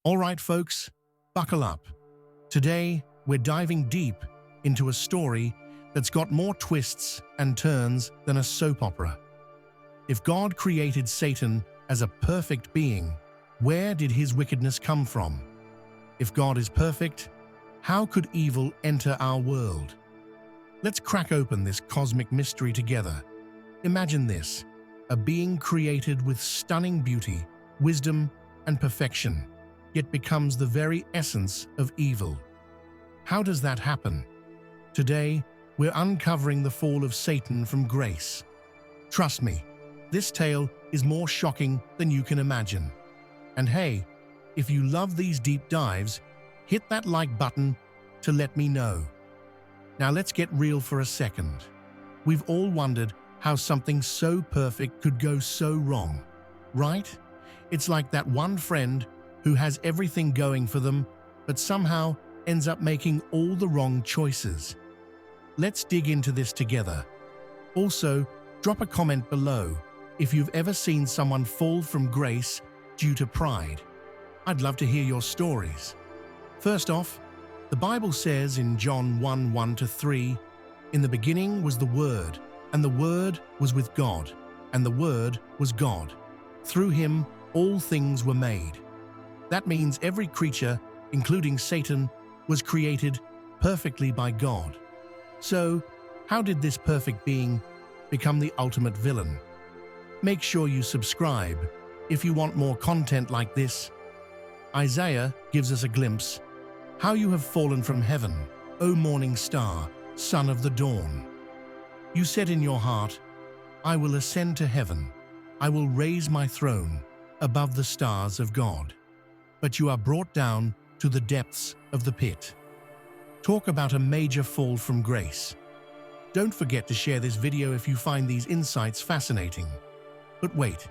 All right, folks, buckle up. Today, we're diving deep into a story that's got more twists and turns than a soap opera. If God created Satan as a perfect being, where did his wickedness come from? If God is perfect, how could evil enter our world? Let's crack open this cosmic mystery together. Imagine this, a being created with stunning beauty, wisdom, and perfection, yet becomes the very essence of evil. How does that happen? Today, we're uncovering the fall of Satan from grace. Trust me, this tale is more shocking than you can imagine. And hey, if you love these deep dives, hit that like button to let me know. Now let's get real for a second. We've all wondered how something so perfect could go so wrong, right? It's like that one friend who has everything going for them, but somehow ends up making all the wrong choices. Let's dig into this together. Also, drop a comment below if you've ever seen someone fall from grace due to pride. I'd love to hear your stories. First off, the Bible says in John 1:1-3, "In the beginning was the Word, and the Word was with God, and the Word was God. Through him all things were made." That means every creature, including Satan, was created perfectly by God. So, how did this perfect being become the ultimate villain? Make sure you subscribe if you want more content like this. Isaiah gives us a glimpse. "How you have fallen from heaven, O morning star, son of the dawn. You said in your heart, I will ascend to heaven. I will raise my throne above the stars of God. But you are brought down to the depths of the pit." Talk about a major fall from grace. Don't forget to share this video if you find these insights fascinating. But wait,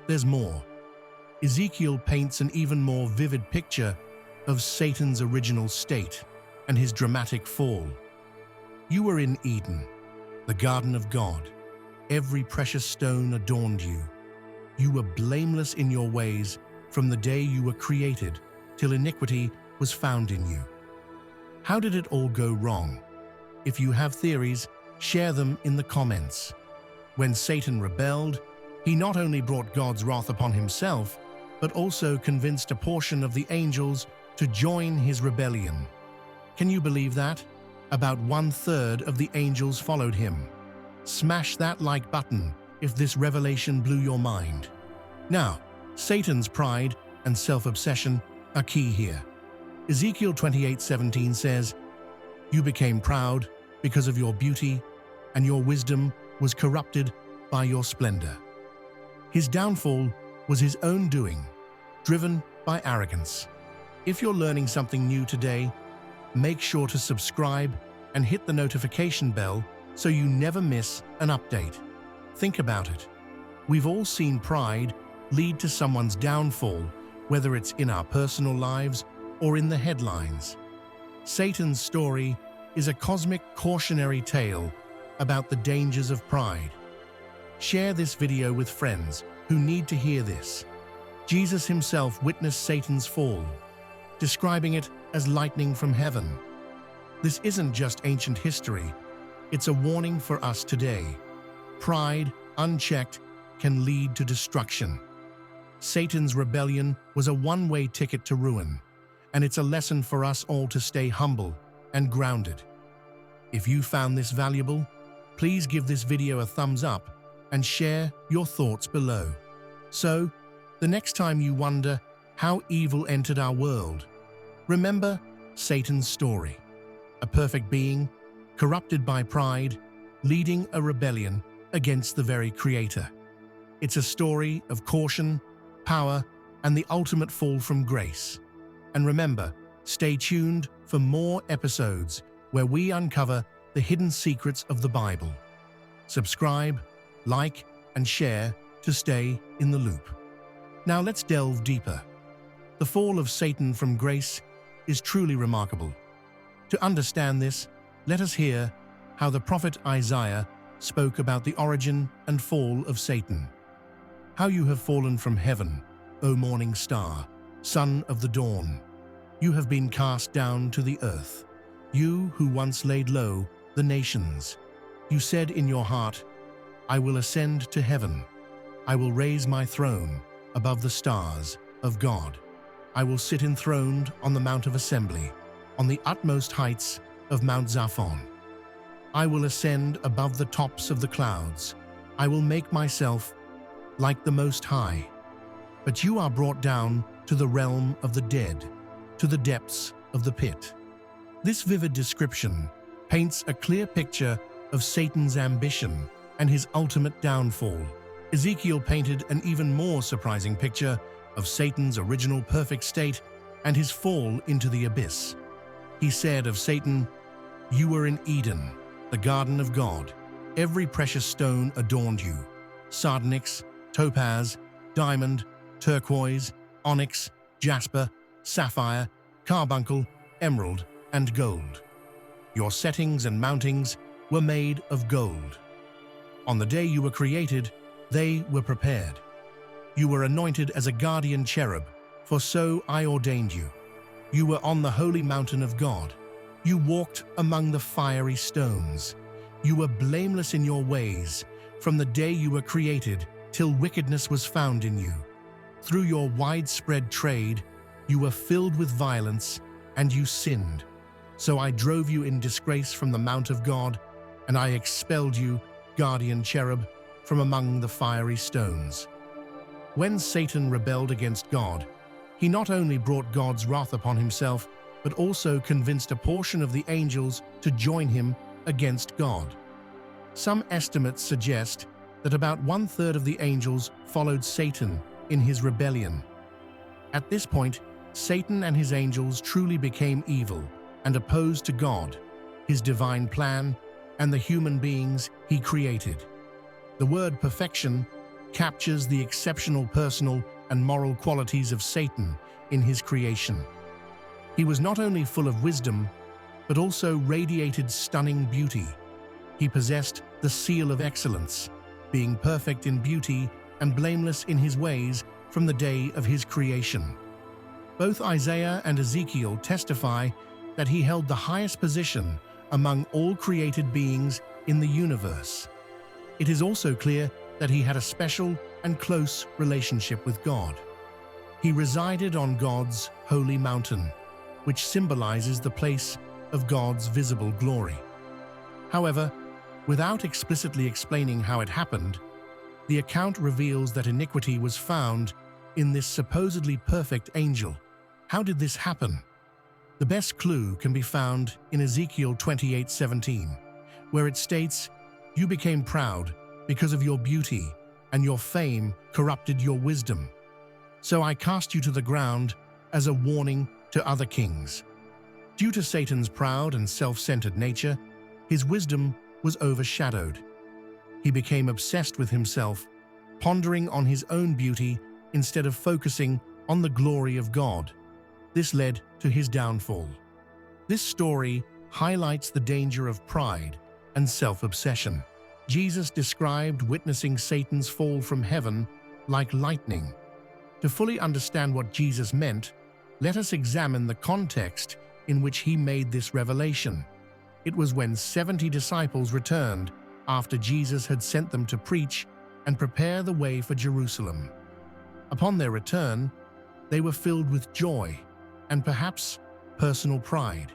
there's more. Ezekiel paints an even more vivid picture of Satan's original state and his dramatic fall. You were in Eden, the garden of God. Every precious stone adorned you. You were blameless in your ways from the day you were created till iniquity was found in you. How did it all go wrong? If you have theories, share them in the comments. When Satan rebelled, he not only brought God's wrath upon himself, but also convinced a portion of the angels to join his rebellion. Can you believe that? About 1/3 of the angels followed him. Smash that like button if this revelation blew your mind. Now, Satan's pride and self-obsession are key here. Ezekiel 28:17 says, "You became proud because of your beauty, and your wisdom was corrupted by your splendor." His downfall was his own doing, driven by arrogance. If you're learning something new today, make sure to subscribe and hit the notification bell so you never miss an update. Think about it. We've all seen pride lead to someone's downfall, whether it's in our personal lives or in the headlines. Satan's story is a cosmic cautionary tale about the dangers of pride. Share this video with friends who need to hear this. Jesus himself witnessed Satan's fall, describing it as lightning from heaven. This isn't just ancient history, it's a warning for us today. Pride, unchecked, can lead to destruction. Satan's rebellion was a one-way ticket to ruin, and it's a lesson for us all to stay humble and grounded. If you found this valuable, please give this video a thumbs up and share your thoughts below. So, the next time you wonder how evil entered our world, remember Satan's story. A perfect being, corrupted by pride, leading a rebellion against the very Creator. It's a story of caution, power, and the ultimate fall from grace. And remember, stay tuned for more episodes where we uncover the hidden secrets of the Bible. Subscribe, like, and share to stay in the loop. Now let's delve deeper. The fall of Satan from grace is truly remarkable. To understand this, let us hear how the prophet Isaiah spoke about the origin and fall of Satan. "How you have fallen from heaven, O morning star, son of the dawn. You have been cast down to the earth, you who once laid low the nations. You said in your heart, I will ascend to heaven. I will raise my throne above the stars of God. I will sit enthroned on the Mount of Assembly, on the utmost heights of Mount Zaphon. I will ascend above the tops of the clouds. I will make myself like the Most High. But you are brought down to the realm of the dead, to the depths of the pit. This vivid description paints a clear picture of Satan's ambition and his ultimate downfall. Ezekiel painted an even more surprising picture of Satan's original perfect state and his fall into the abyss. He said of Satan, "You were in Eden, the garden of God. Every precious stone adorned you: sardonyx, topaz, diamond, turquoise, onyx, jasper, sapphire, carbuncle, emerald, and gold. Your settings and mountings were made of gold. On the day you were created, they were prepared. You were anointed as a guardian cherub, for so I ordained you. You were on the holy mountain of God. You walked among the fiery stones. You were blameless in your ways, from the day you were created till wickedness was found in you. Through your widespread trade, you were filled with violence, and you sinned. So I drove you in disgrace from the mount of God, and I expelled you, guardian cherub, from among the fiery stones." When Satan rebelled against God, he not only brought God's wrath upon himself, but also convinced a portion of the angels to join him against God. Some estimates suggest that about 1/3 of the angels followed Satan in his rebellion. At this point, Satan and his angels truly became evil and opposed to God, his divine plan, and the human beings he created. The word perfection captures the exceptional personal and moral qualities of Satan in his creation. He was not only full of wisdom, but also radiated stunning beauty. He possessed the seal of excellence, being perfect in beauty and blameless in his ways from the day of his creation. Both Isaiah and Ezekiel testify that he held the highest position among all created beings in the universe. It is also clear that he had a special and close relationship with God. He resided on God's holy mountain, which symbolizes the place of God's visible glory. However, without explicitly explaining how it happened, the account reveals that iniquity was found in this supposedly perfect angel. How did this happen? The best clue can be found in Ezekiel 28:17, where it states, "You became proud because of your beauty, and your fame corrupted your wisdom. So I cast you to the ground as a warning to other kings." Due to Satan's proud and self-centered nature, his wisdom was overshadowed. He became obsessed with himself, pondering on his own beauty instead of focusing on the glory of God. This led to his downfall. This story highlights the danger of pride and self-obsession. Jesus described witnessing Satan's fall from heaven like lightning. To fully understand what Jesus meant, let us examine the context in which he made this revelation. It was when 70 disciples returned after Jesus had sent them to preach and prepare the way for Jerusalem. Upon their return, they were filled with joy and perhaps personal pride.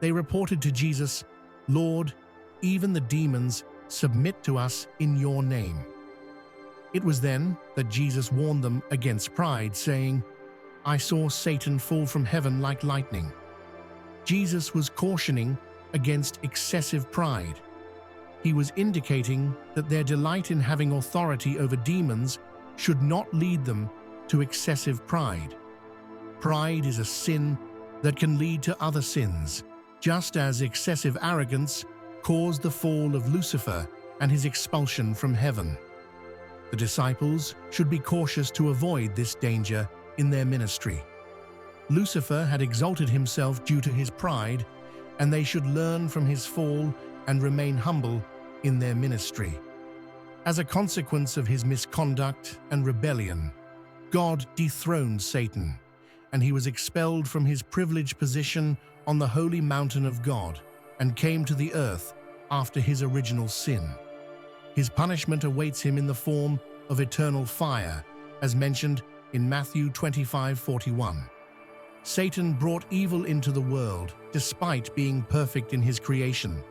They reported to Jesus, "Lord, even the demons submit to us in your name." It was then that Jesus warned them against pride, saying, "I saw Satan fall from heaven like lightning." Jesus was cautioning against excessive pride. He was indicating that their delight in having authority over demons should not lead them to excessive pride. Pride is a sin that can lead to other sins, just as excessive arrogance caused the fall of Lucifer and his expulsion from heaven. The disciples should be cautious to avoid this danger in their ministry. Lucifer had exalted himself due to his pride, and they should learn from his fall and remain humble in their ministry. As a consequence of his misconduct and rebellion, God dethroned Satan, and he was expelled from his privileged position on the holy mountain of God and came to the earth after his original sin. His punishment awaits him in the form of eternal fire, as mentioned in Matthew 25:41. Satan brought evil into the world despite being perfect in his creation,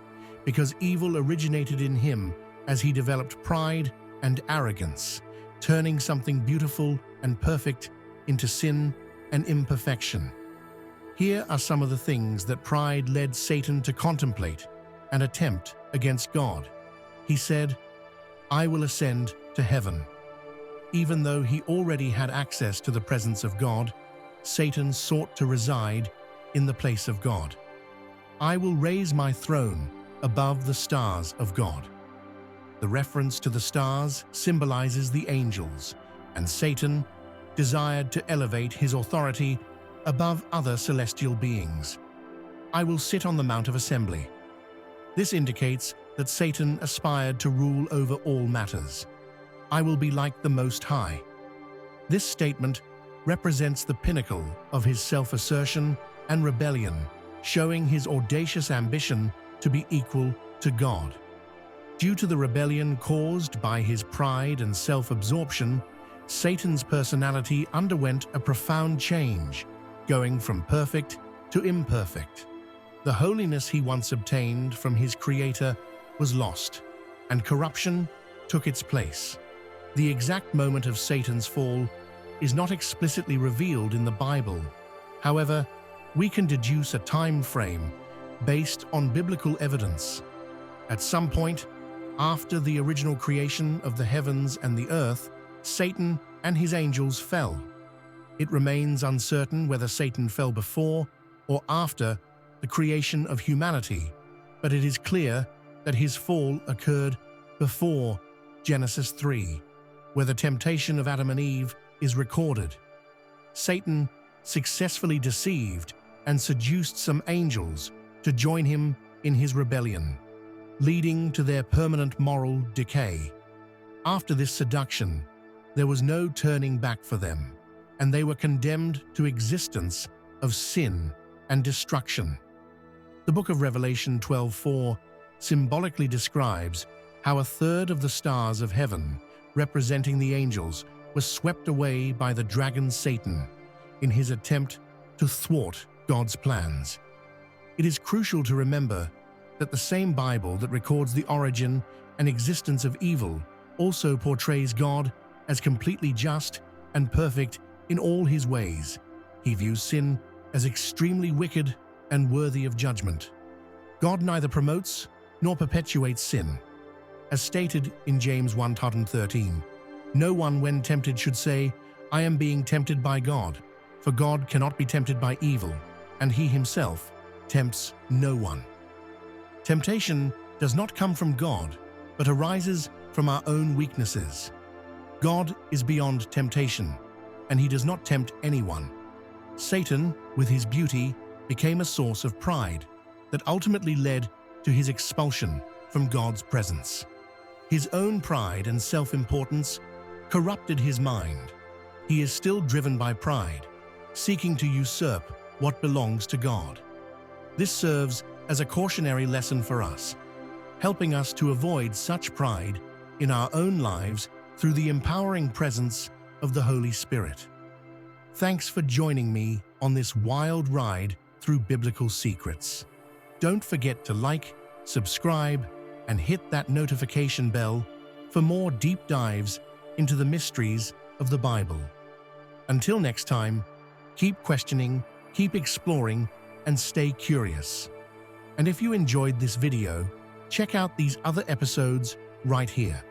because evil originated in him as he developed pride and arrogance, turning something beautiful and perfect into sin and imperfection. Here are some of the things that pride led Satan to contemplate and attempt against God. He said, "I will ascend to heaven." Even though he already had access to the presence of God, Satan sought to reside in the place of God. "I will raise my throne above the stars of God." The reference to the stars symbolizes the angels, and Satan desired to elevate his authority above other celestial beings. "I will sit on the Mount of Assembly." This indicates that Satan aspired to rule over all matters. "I will be like the Most High." This statement represents the pinnacle of his self-assertion and rebellion, showing his audacious ambition to be equal to God. Due to the rebellion caused by his pride and self-absorption, Satan's personality underwent a profound change, going from perfect to imperfect. The holiness he once obtained from his Creator was lost, and corruption took its place. The exact moment of Satan's fall is not explicitly revealed in the Bible. However, we can deduce a time frame based on biblical evidence. At some point, after the original creation of the heavens and the earth, Satan and his angels fell. It remains uncertain whether Satan fell before or after the creation of humanity, but it is clear that his fall occurred before Genesis 3, where the temptation of Adam and Eve is recorded. Satan successfully deceived and seduced some angels to join him in his rebellion, leading to their permanent moral decay. After this seduction, there was no turning back for them, and they were condemned to existence of sin and destruction. The book of Revelation 12:4 symbolically describes how a third of the stars of heaven, representing the angels, was swept away by the dragon Satan in his attempt to thwart God's plans. It is crucial to remember that the same Bible that records the origin and existence of evil also portrays God as completely just and perfect in all his ways. He views sin as extremely wicked and worthy of judgment. God neither promotes nor perpetuates sin. As stated in James 1:13, "No one when tempted should say, 'I am being tempted by God,' for God cannot be tempted by evil, and he himself tempts no one." Temptation does not come from God, but arises from our own weaknesses. God is beyond temptation, and he does not tempt anyone. Satan, with his beauty, became a source of pride that ultimately led to his expulsion from God's presence. His own pride and self-importance corrupted his mind. He is still driven by pride, seeking to usurp what belongs to God. This serves as a cautionary lesson for us, helping us to avoid such pride in our own lives through the empowering presence of the Holy Spirit. Thanks for joining me on this wild ride through biblical secrets. Don't forget to like, subscribe, and hit that notification bell for more deep dives into the mysteries of the Bible. Until next time, keep questioning, keep exploring, and stay curious. And if you enjoyed this video, check out these other episodes right here.